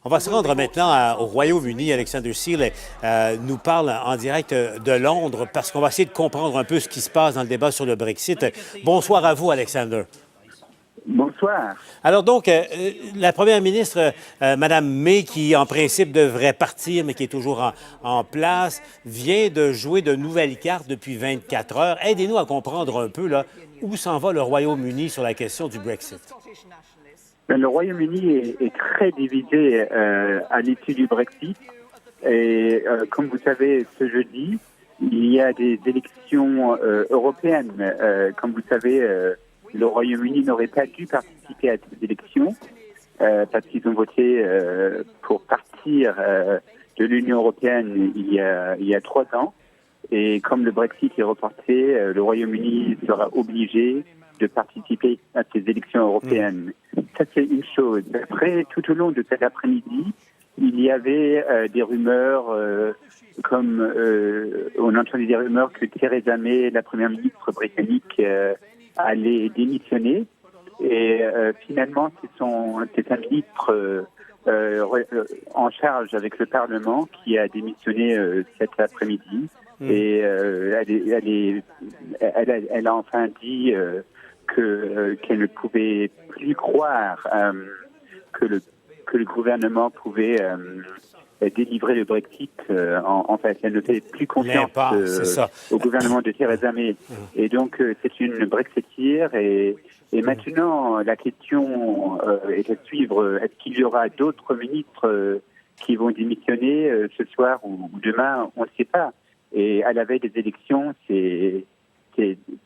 On va se rendre maintenant au Royaume-Uni. Alexander Seal nous parle en direct de Londres parce qu'on va essayer de comprendre un peu ce qui se passe dans le débat sur le Brexit. Bonsoir à vous, Alexander. Bonsoir. Alors donc, la première ministre, Mme May, qui en principe devrait partir, mais qui est toujours en place, vient de jouer de nouvelles cartes depuis 24 heures. Aidez-nous à comprendre un peu là, où s'en va le Royaume-Uni sur la question du Brexit. Le Royaume-Uni est très divisé à l'issue du Brexit. Et comme vous savez, ce jeudi, il y a des élections européennes. Comme vous savez, le Royaume-Uni n'aurait pas dû participer à ces élections parce qu'ils ont voté pour partir de l'Union européenne il y a 3 ans. Et comme le Brexit est reporté, le Royaume-Uni sera obligé de participer à ces élections européennes. Ça, c'est une chose. Après, tout au long de cet après-midi, il y avait des rumeurs, on entendait des rumeurs que Theresa May, la première ministre britannique, allait démissionner. Et finalement, c'est un ministre en charge avec le Parlement qui a démissionné cet après-midi. Et elle a enfin dit qu'elle ne pouvait plus croire que le gouvernement pouvait délivrer le Brexit. En fait, elle ne fait plus confiance au gouvernement de Theresa May. Et donc, c'est une Brexiteère. Et maintenant, la question est à suivre. Est-ce qu'il y aura d'autres ministres qui vont démissionner ce soir ou demain? On ne sait pas. Et à la veille des élections, c'est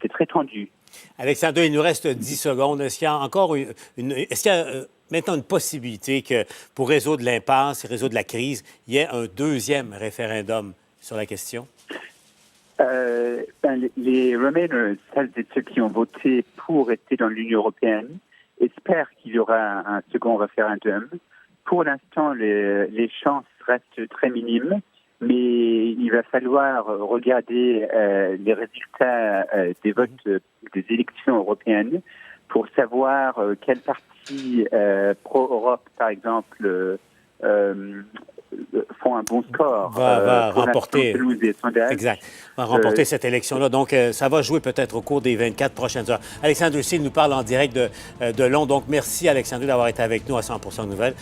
très tendu. Alexander, il nous reste 10 secondes. Est-ce qu'il y a encore maintenant une possibilité que pour résoudre l'impasse et résoudre la crise, il y ait un deuxième référendum sur la question? Les Remainers, celles et ceux qui ont voté pour rester dans l'Union européenne, espèrent qu'il y aura un second référendum. Pour l'instant, les chances restent très minimes. Mais il va falloir regarder les résultats des votes des élections européennes pour savoir quel parti pro-Europe, par exemple, font un bon score. Va remporter. Exact. Va remporter cette élection-là. Donc, ça va jouer peut-être au cours des 24 prochaines heures. Alexander Seal nous parle en direct de Londres. Donc, merci, Alexander, d'avoir été avec nous à 100% Nouvelles.